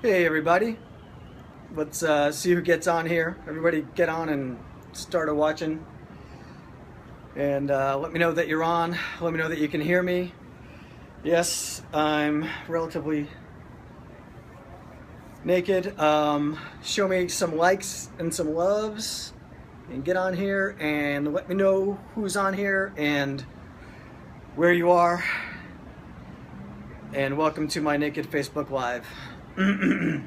Hey everybody, let's see who gets on here. Everybody get on and start watching, and let me know that you're on. Let me know that you can hear me. Yes, I'm relatively naked. Show me some likes and some loves and get on here and let me know who's on here and where you are, and welcome to my naked Facebook Live. Can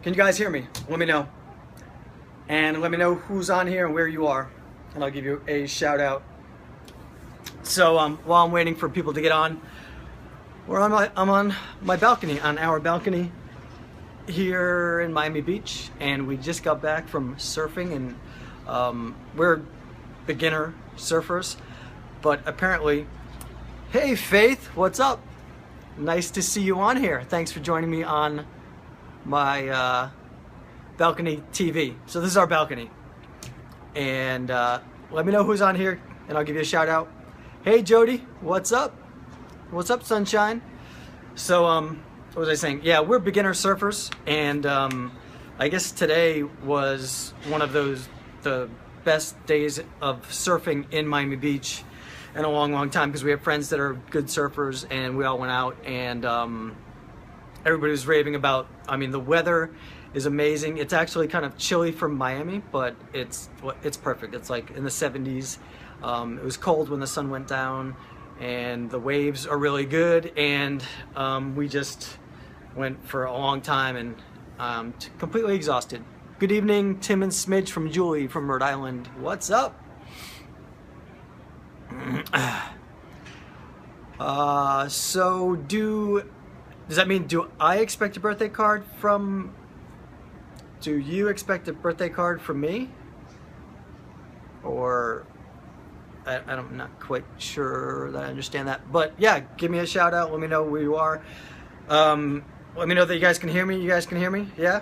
you guys hear me? Let me know. And let me know who's on here and where you are, and I'll give you a shout out. So while I'm waiting for people to get on, I'm on my balcony, on our balcony here in Miami Beach, and we just got back from surfing, and we're beginner surfers, but apparently, hey Faith, what's up? Nice to see you on here. Thanks for joining me on my balcony TV. So this is our balcony, and let me know who's on here and I'll give you a shout out. Hey Jody, what's up? What's up, sunshine? So what was I saying? Yeah, we're beginner surfers, and I guess today was one of the best days of surfing in Miami Beach in a long time, because we have friends that are good surfers, and we all went out, and everybody was raving about, I mean, the weather is amazing. It's actually kind of chilly from Miami, but it's perfect. It's like in the 70s. It was cold when the sun went down, and the waves are really good, and we just went for a long time, and completely exhausted. Good evening, Tim and Smidge from Julie from Rhode Island. What's up? So does that mean, do I expect a birthday card from, do you expect a birthday card from me? Or, I'm not quite sure that I understand that, but yeah, give me a shout out, let me know where you are. Let me know that you guys can hear me. You guys can hear me? Yeah?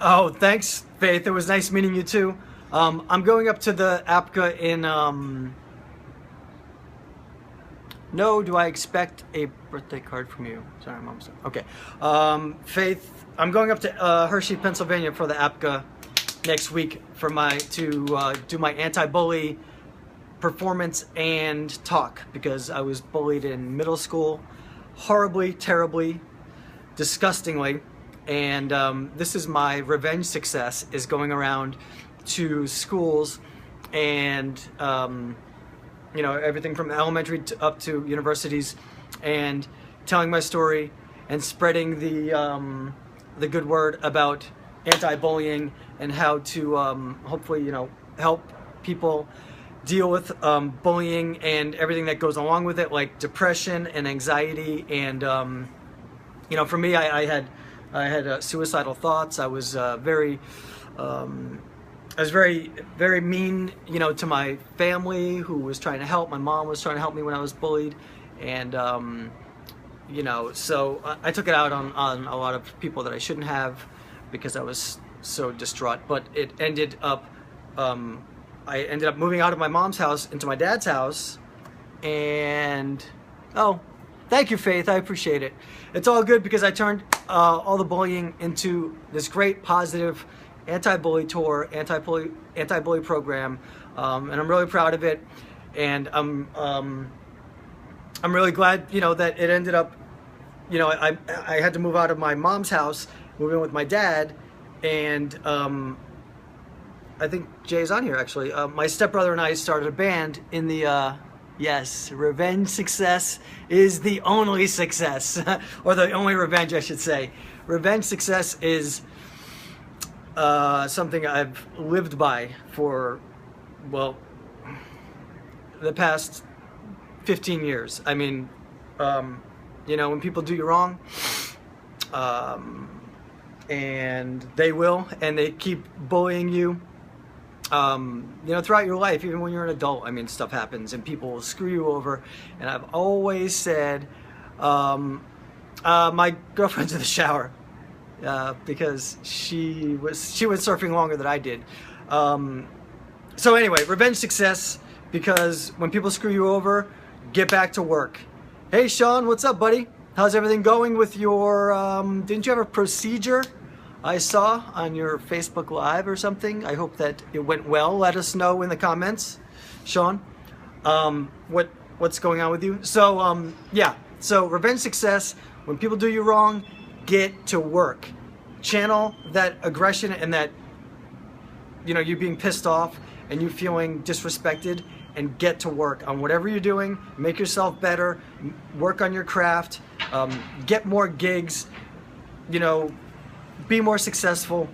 Oh, thanks, Faith. It was nice meeting you too. I'm going up to the APCA in, no, do I expect a birthday card from you? Sorry, Mom. Okay. Faith, I'm going up to Hershey, Pennsylvania for the APCA next week for do my anti-bully performance and talk, because I was bullied in middle school, horribly, terribly, disgustingly. And this is my revenge success, is going around to schools and you know, everything from elementary up to universities, and telling my story and spreading the good word about anti-bullying and how to hopefully, you know, help people deal with bullying and everything that goes along with it, like depression and anxiety. And you know, for me, I had suicidal thoughts. I was very mean, you know, to my family, who was trying to help. My mom was trying to help me when I was bullied, and you know, so I took it out on a lot of people that I shouldn't have, because I was so distraught. But it ended up, I ended up moving out of my mom's house into my dad's house, and oh, thank you, Faith. I appreciate it. It's all good, because I turned all the bullying into this great positive anti-bully tour, anti-bully program, and I'm really proud of it. And I'm really glad, you know, that it ended up, you know, I had to move out of my mom's house, move in with my dad, and I think Jay's on here actually. My stepbrother and I started a band in the yes, revenge success is the only success, or the only revenge, I should say. Revenge success is something I've lived by for, well, the past 15 years. I mean, you know, when people do you wrong, and they will, and they keep bullying you, you know, throughout your life, even when you're an adult, I mean, stuff happens and people will screw you over. And I've always said, my girlfriend's in the shower, because she went surfing longer than I did. So anyway, revenge success, because when people screw you over, get back to work Hey Sean, what's up, buddy? How's everything going with your, didn't you have a procedure I saw on your Facebook Live or something? I hope that it went well. Let us know in the comments, Sean, what's going on with you. So, yeah, so revenge success, when people do you wrong, get to work. Channel that aggression and that, you know, you being pissed off and you feeling disrespected, and get to work on whatever you're doing. Make yourself better, work on your craft, get more gigs, you know, be more successful.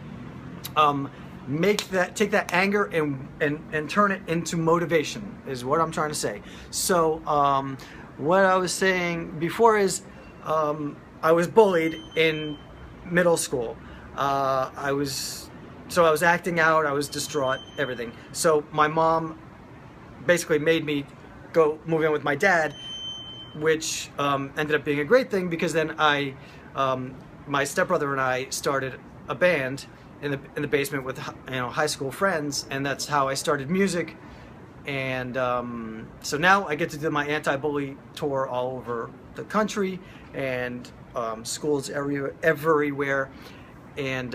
Take that anger and turn it into motivation is what I'm trying to say. So what I was saying before is I was bullied in middle school. I was acting out, I was distraught, everything. So my mom basically made me go move in with my dad, which ended up being a great thing, because then my stepbrother and I started a band in the basement with, you know, high school friends, and that's how I started music. And so now I get to do my anti-bully tour all over the country and schools everywhere, and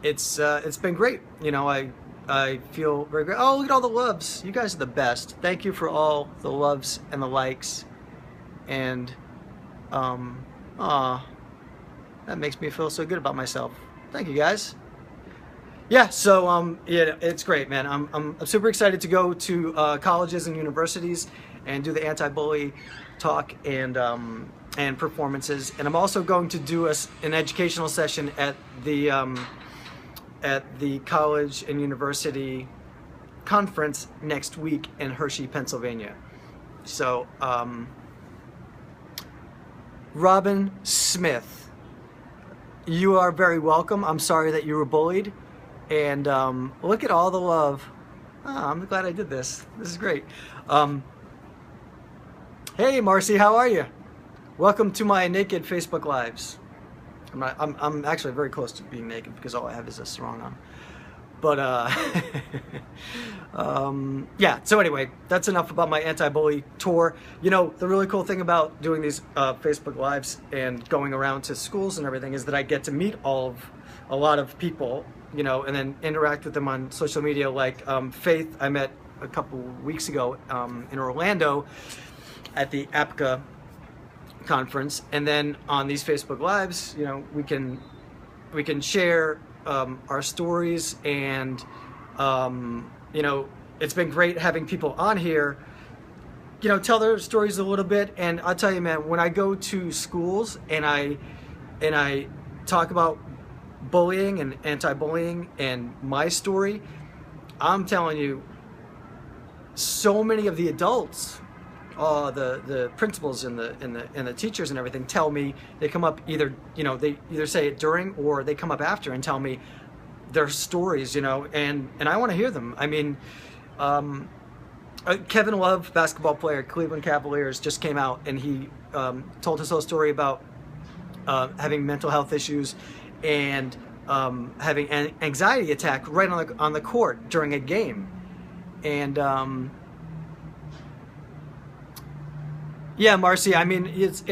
it's been great. You know, I feel very great. Oh, look at all the loves. You guys are the best. Thank you for all the loves and the likes. And, that makes me feel so good about myself. Thank you, guys. Yeah, so, yeah, it's great, man. I'm super excited to go to colleges and universities and do the anti-bully talk and performances. And I'm also going to do an educational session at the college and university conference next week in Hershey, Pennsylvania. So, Robin Smith, you are very welcome. I'm sorry that you were bullied. And look at all the love. Oh, I'm glad I did this. This is great. Hey, Marcy, how are you? Welcome to my naked Facebook Lives. I'm actually very close to being naked because all I have is a sarong on. But yeah, so anyway, that's enough about my anti-bully tour. You know, the really cool thing about doing these Facebook Lives and going around to schools and everything is that I get to meet a lot of people, you know, and then interact with them on social media. Like Faith, I met a couple weeks ago in Orlando at the APCA conference, and then on these Facebook Lives, you know, we can share our stories, and you know, it's been great having people on here, you know, tell their stories a little bit. And I'll tell you, man, when I go to schools and I talk about bullying and anti-bullying and my story, I'm telling you, so many of the adults, the principals and the teachers and everything tell me, they come up either, you know, they either say it during or they come up after and tell me their stories, you know, and I want to hear them. I mean, Kevin Love, basketball player, Cleveland Cavaliers, just came out and he told his whole story about having mental health issues and having an anxiety attack right on the court during a game. And yeah, Marcy, I mean, it's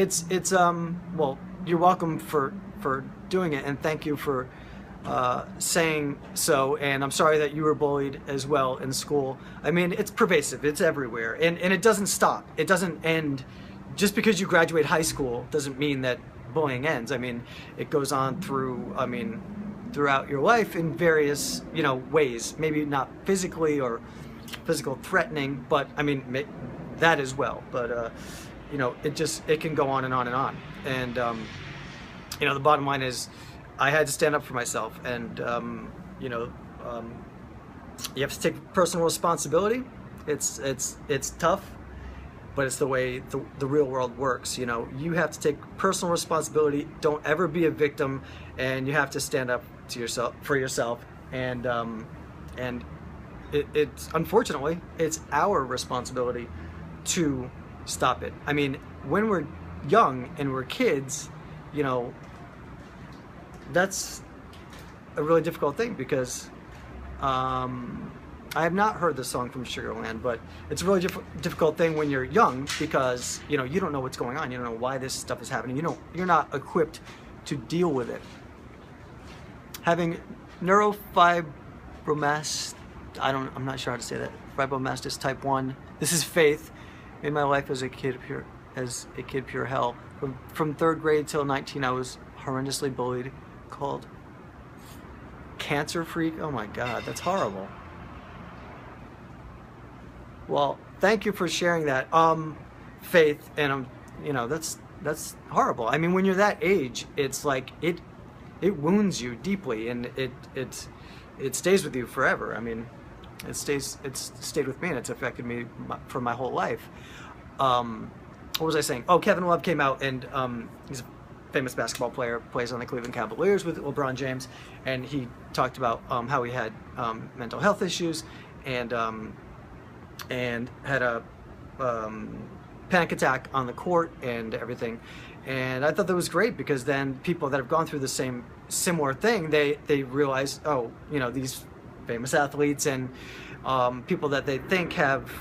well, you're welcome for doing it, and thank you for saying so. And I'm sorry that you were bullied as well in school. I mean, it's pervasive, it's everywhere, and it doesn't stop. It doesn't end. Just because you graduate high school doesn't mean that bullying ends. I mean, it goes on throughout your life in various, you know, ways. Maybe not physically or physical threatening, but I mean that as well. But you know, it can go on and on and on. And you know, the bottom line is, I had to stand up for myself, and you know, you have to take personal responsibility. It's tough, but it's the way the real world works. You know, you have to take personal responsibility. Don't ever be a victim, and you have to stand up to yourself for yourself. And it's unfortunately, it's our responsibility to stop it. I mean, when we're young and we're kids, you know, that's a really difficult thing, because I have not heard the song from Sugarland, but it's a really difficult thing when you're young because, you know, you don't know what's going on. You don't know why this stuff is happening. You're not equipped to deal with it. Having neurofibromatosis, I'm not sure how to say that. Fibromatosis type 1. This is Faith. Made my life as a kid pure hell. From 3rd grade till 19, I was horrendously bullied, called cancer freak. Oh my God, that's horrible. Well, thank you for sharing that, Faith. And you know, that's horrible. I mean, when you're that age, it's like it wounds you deeply, and it stays with you forever. I mean, it's stayed with me, and it's affected me for my whole life. What was I saying? Oh, Kevin Love came out, and he's a famous basketball player, plays on the Cleveland Cavaliers with LeBron James, and he talked about how he had mental health issues and had a panic attack on the court and everything. And I thought that was great, because then people that have gone through the similar thing, they realize, oh, you know, these famous athletes and people that they think have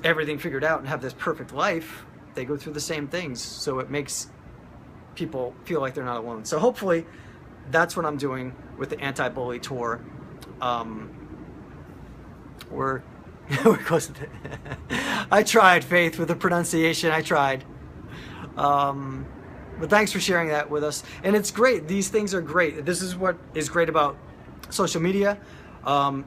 everything figured out and have this perfect life, they go through the same things. So it makes people feel like they're not alone. So hopefully that's what I'm doing with the anti-bully tour. We're close to it. I tried, Faith, with the pronunciation. I tried. But thanks for sharing that with us. And it's great. These things are great. This is what is great about social media.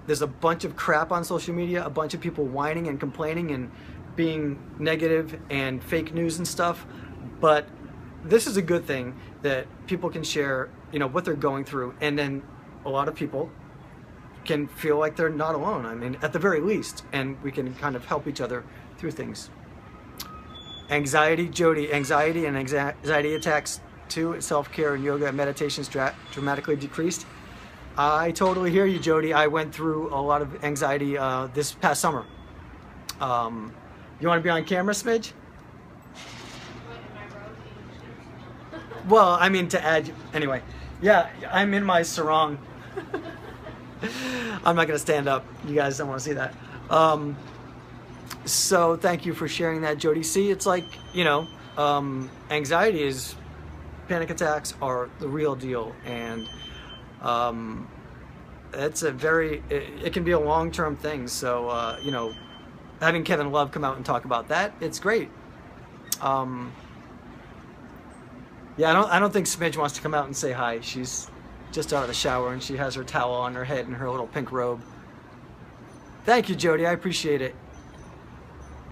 There's a bunch of crap on social media, a bunch of people whining and complaining and being negative and fake news and stuff. But this is a good thing that people can share, you know, what they're going through. And then a lot of people can feel like they're not alone. I mean, at the very least, and we can kind of help each other through things. Anxiety, Jody, anxiety and anxiety attacks too, self-care and yoga and meditation is dramatically decreased. I totally hear you, Jody. I went through a lot of anxiety this past summer. You want to be on camera, Smidge? Well, I mean, to add, anyway. Yeah, I'm in my sarong. I'm not going to stand up. You guys don't want to see that. So thank you for sharing that, Jody. See, it's like, you know, anxiety panic attacks are the real deal. And it's it can be a long-term thing. So, you know, having Kevin Love come out and talk about that, it's great. Yeah, I don't think Smidge wants to come out and say hi. She's just out of the shower and she has her towel on her head and her little pink robe. Thank you, Jody. I appreciate it.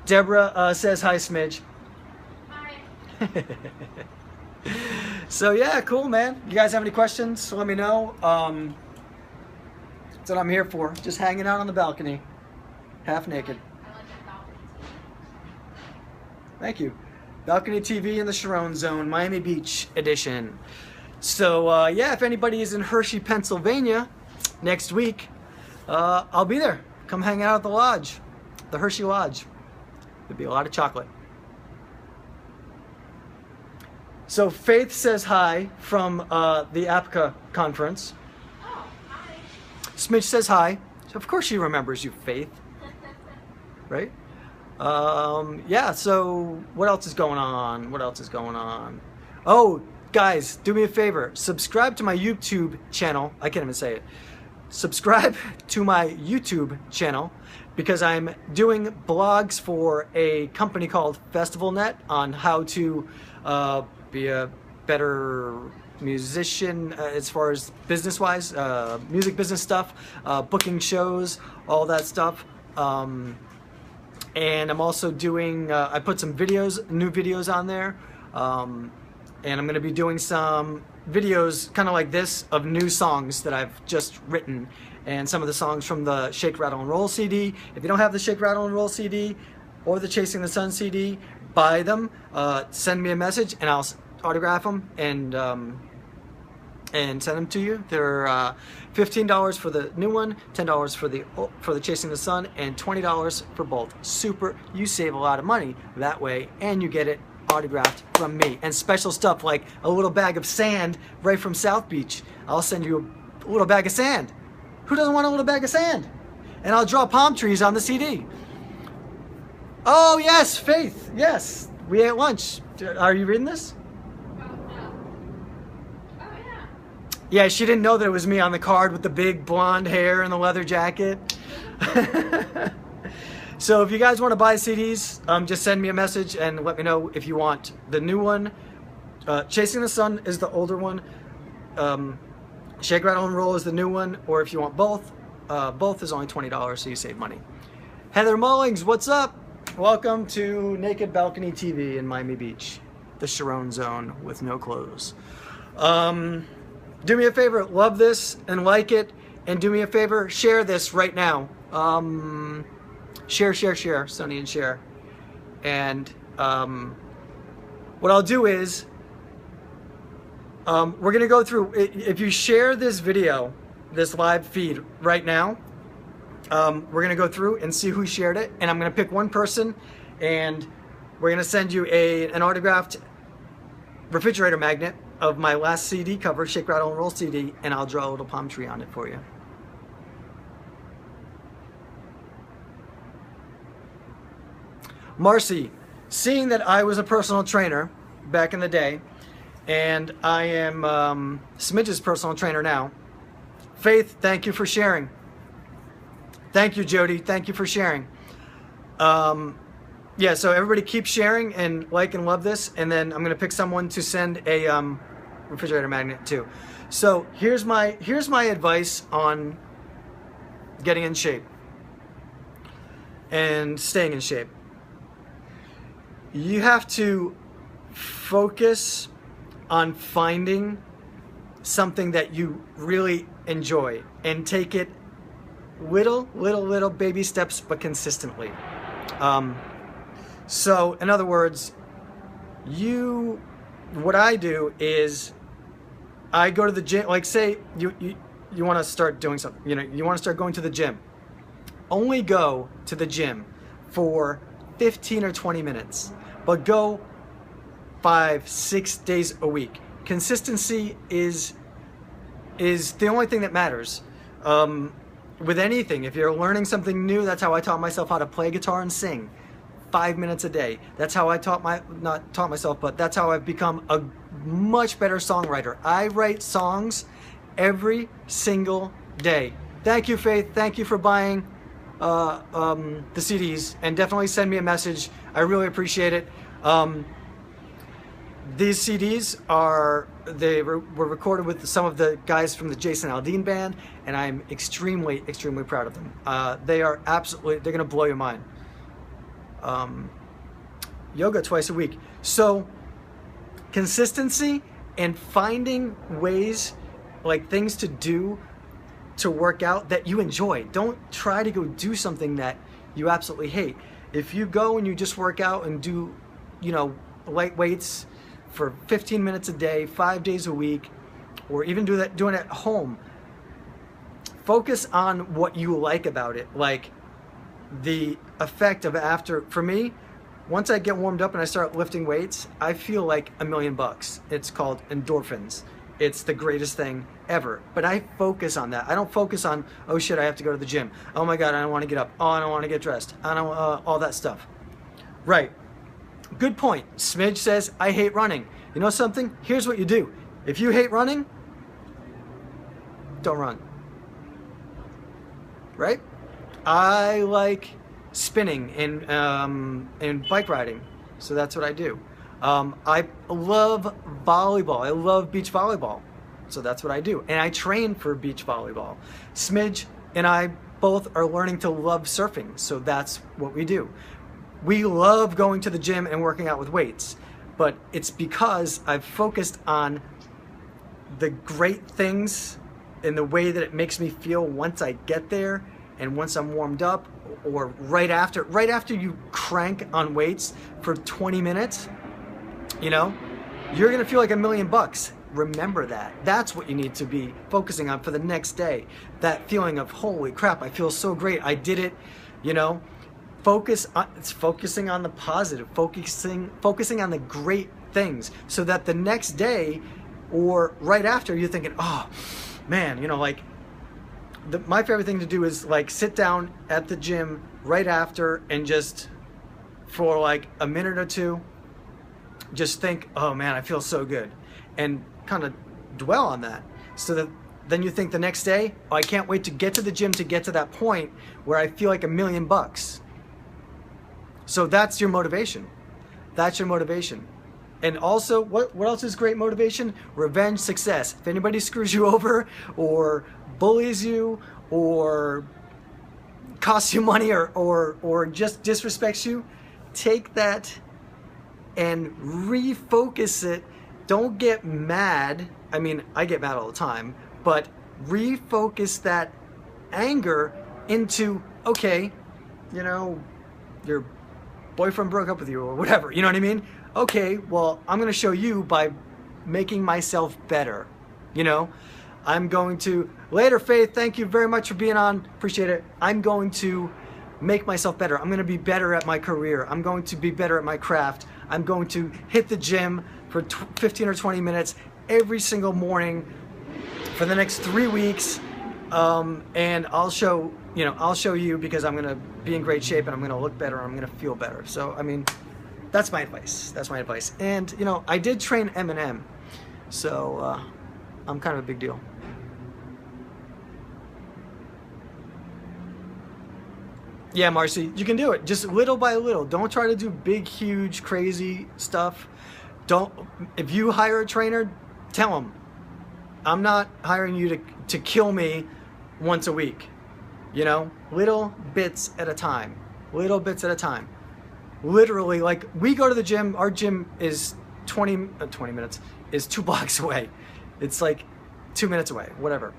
Deborah says hi, Smidge. Hi. So yeah, cool, man. You guys have any questions? Let me know. That's what I'm here for. Just hanging out on the balcony, half naked. I like that balcony. Thank you. Balcony TV in the Charron Zone, Miami Beach edition. So yeah, if anybody is in Hershey, Pennsylvania next week, I'll be there. Come hang out at the lodge, the Hershey Lodge. There'll be a lot of chocolate. So Faith says hi from the APCA conference. Oh, hi. Smidge says hi. So of course she remembers you, Faith. Right? Yeah, so what else is going on? What else is going on? Oh, guys, do me a favor. Subscribe to my YouTube channel. I can't even say it. Subscribe to my YouTube channel because I'm doing blogs for a company called FestivalNet on how to be a better musician as far as business-wise, music business stuff, booking shows, all that stuff. And I'm also doing, I put some videos, new videos on there. And I'm going to be doing some videos kind of like this of new songs that I've just written. And some of the songs from the Shake, Rattle, and Roll CD. If you don't have the Shake, Rattle, and Roll CD or the Chasing the Sun CD, buy them. Send me a message and I'll autograph them and send them to you. They're $15 for the new one, $10 for the Chasing the Sun, and $20 for both. Super, you save a lot of money that way, and you get it autographed from me. And special stuff like a little bag of sand right from South Beach. I'll send you a little bag of sand. Who doesn't want a little bag of sand? and I'll draw palm trees on the CD. Oh yes, Faith, yes. We ate lunch. Are you reading this? Oh, no. Oh, yeah. Yeah, she didn't know that it was me on the card with the big blonde hair and the leather jacket. So if you guys want to buy CDs, just send me a message and let me know if you want the new one. Chasing the Sun is the older one. Shake, Rattle, and Roll is the new one. Or if you want both, both is only $20, so you save money. Heather Mullings, what's up? Welcome to Naked Balcony TV in Miami Beach, the Charron Zone with no clothes. Do me a favor, love this and like it, and do me a favor, share this right now. Share, Sonny, and share. And what I'll do is, we're gonna go through, if you share this video, this live feed right now, we're gonna go through and see who shared it, and I'm gonna pick one person, and we're gonna send you an autographed refrigerator magnet of my last CD cover, Shake, Rattle, and Roll CD, and I'll draw a little palm tree on it for you. Marcy, seeing that I was a personal trainer back in the day, and I am Smidge's personal trainer now. Faith, thank you for sharing. Thank you, Jody. Thank you for sharing. Yeah, so everybody keep sharing and like and love this, and then I'm gonna pick someone to send a refrigerator magnet to. So here's my advice on getting in shape and staying in shape. You have to focus on finding something that you really enjoy and take it little baby steps, but consistently. So in other words, what I do is I go to the gym. Like, say you want to start doing something, you want to start going to the gym. Only go to the gym for 15 or 20 minutes, but go 5-6 days a week. Consistency is the only thing that matters. With anything, if you're learning something new, that's how I taught myself how to play guitar and sing. 5 minutes a day. That's how I not taught myself, but that's how I've become a much better songwriter. I write songs every single day. Thank you, Faith. Thank you for buying the CDs, and definitely send me a message. I really appreciate it. These CDs were recorded with some of the guys from the Jason Aldean band, and I'm extremely proud of them. They're gonna blow your mind. Yoga twice a week. So consistency and finding ways, like things to do to work out that you enjoy. Don't try to go do something that you absolutely hate. If you go and you just work out and do, light weights for 15 minutes a day, 5 days a week, or even doing it at home, focus on what you like about it. Like the effect of after, for me, once I get warmed up and I start lifting weights, I feel like $1 million. It's called endorphins. It's the greatest thing ever. But I focus on that. I don't focus on, oh shit, I have to go to the gym. Oh my God, I don't want to get up. Oh, I don't want to get dressed. I don't, all that stuff. Right. Good point. Smidge says, I hate running. You know something? Here's what you do. If you hate running, don't run. Right? I like spinning and bike riding, so that's what I do. I love volleyball. I love beach volleyball, so that's what I do. And I train for beach volleyball. Smidge and I both are learning to love surfing, so that's what we do. We love going to the gym and working out with weights, but it's because I've focused on the great things and the way that it makes me feel once I get there and once I'm warmed up, or right after you crank on weights for 20 minutes, you're gonna feel like $1 million. Remember that. That's what you need to be focusing on for the next day. That feeling of, holy crap, I feel so great. I did it, It's focusing on the positive, focusing on the great things, so that the next day or right after you're thinking, oh man, my favorite thing to do is like sit down at the gym right after and just for like a minute or two, just think, oh man, I feel so good, and kind of dwell on that, so that then you think the next day, oh, I can't wait to get to the gym to get to that point where I feel like $1,000,000. So that's your motivation. That's your motivation. And also, what else is great motivation? Revenge success. If anybody screws you over or bullies you or costs you money or just disrespects you, take that and refocus it. Don't get mad. I mean, I get mad all the time, but refocus that anger into, okay, you know, your boyfriend broke up with you or whatever, you know what I mean? Okay, well, I'm gonna show you by making myself better, you know? I'm going to, later Faith, thank you very much for being on, appreciate it. I'm going to make myself better. I'm gonna be better at my career. I'm going to be better at my craft. I'm going to hit the gym for 15 or 20 minutes every single morning for the next 3 weeks, and I'll show you, because I'm gonna be in great shape and I'm gonna look better and I'm gonna feel better. So I mean, that's my advice. That's my advice. And you know, I did train Eminem, so I'm kind of a big deal. Yeah, Marcy, you can do it. Just little by little. Don't try to do big, huge, crazy stuff. Don't. If you hire a trainer, tell him, I'm not hiring you to kill me once a week. You know, little bits at a time. Little bits at a time. Literally, like, we go to the gym. Our gym is 20 minutes, is 2 blocks away. It's like 2 minutes away, whatever.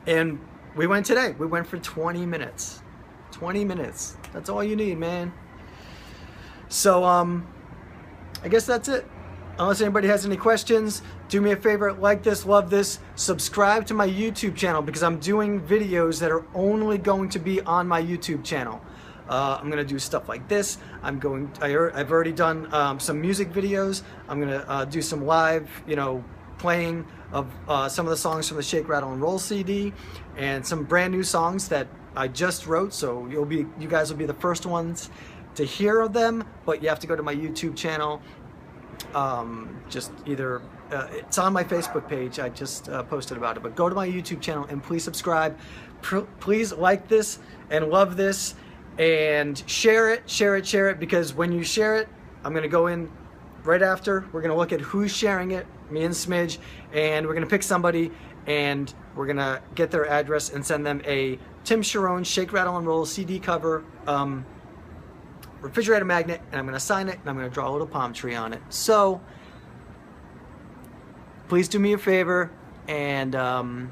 And we went today. We went for 20 minutes. 20 minutes. That's all you need, man. So, I guess that's it. Unless anybody has any questions, do me a favor, like this, love this, subscribe to my YouTube channel, because I'm doing videos that are only going to be on my YouTube channel. I'm gonna do stuff like this. I've already done some music videos. I'm gonna do some live, you know, playing of some of the songs from the Shake, Rattle, and Roll CD, and some brand new songs that I just wrote. So you guys will be the first ones to hear of them. But you have to go to my YouTube channel. Just either it's on my Facebook page. I just posted about it. But go to my YouTube channel and please subscribe. Please like this and love this. And share it, because when you share it, I'm gonna go in right after. We're gonna look at who's sharing it, me and Smidge, and we're gonna pick somebody, and we're gonna get their address and send them a Tim Charron Shake, Rattle, and Roll CD cover refrigerator magnet, and I'm gonna sign it, and I'm gonna draw a little palm tree on it. So please do me a favor and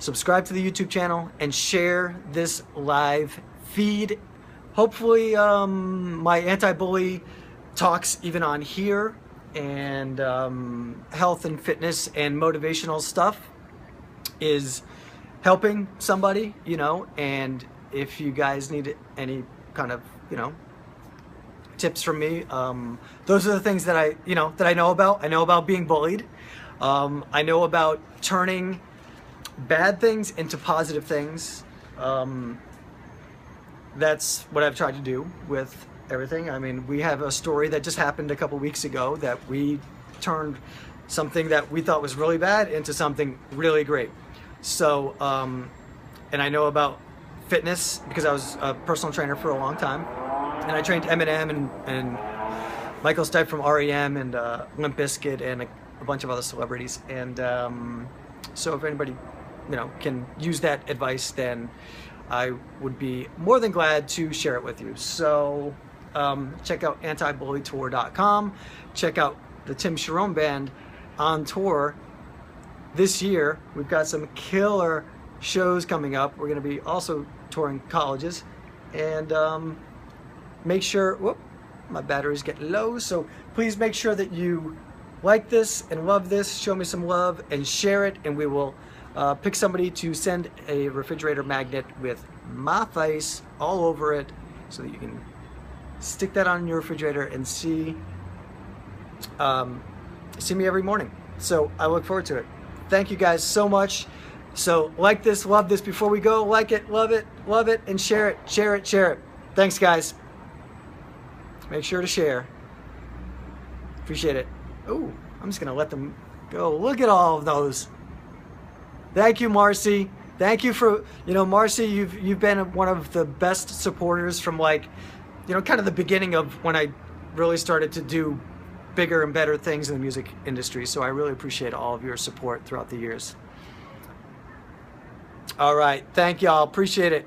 subscribe to the YouTube channel and share this live feed. Hopefully my anti-bully talks even on here, and health and fitness and motivational stuff is helping somebody, you know. And if you guys need any kind of, you know, tips from me, those are the things that I know about. I know about being bullied. I know about turning bad things into positive things. That's what I've tried to do with everything. I mean, we have a story that just happened a couple weeks ago that we turned something that we thought was really bad into something really great. So, and I know about fitness because I was a personal trainer for a long time, and I trained Eminem and Michael Stipe from REM and Limp Bizkit and a bunch of other celebrities. And so if anybody, you know, can use that advice, then I would be more than glad to share it with you. So check out antibullytour.com. Check out the Tim Charron Band on tour this year. We've got some killer shows coming up. We're going to be also touring colleges. And make sure, whoop, my battery's getting low. So please make sure that you like this and love this. Show me some love and share it, and we will pick somebody to send a refrigerator magnet with my face all over it, so that you can stick that on your refrigerator and see me every morning. So I look forward to it. Thank you guys so much. So like this, love this. Before we go, like it, love it, and share it, share it, share it. Thanks, guys. Make sure to share. Appreciate it. Oh, I'm just gonna let them go. Look at all of those. Thank you, Marcy. Thank you for, Marcy, you've been one of the best supporters from kind of the beginning of when I really started to do bigger and better things in the music industry. So I really appreciate all of your support throughout the years. All right. Thank y'all. Appreciate it.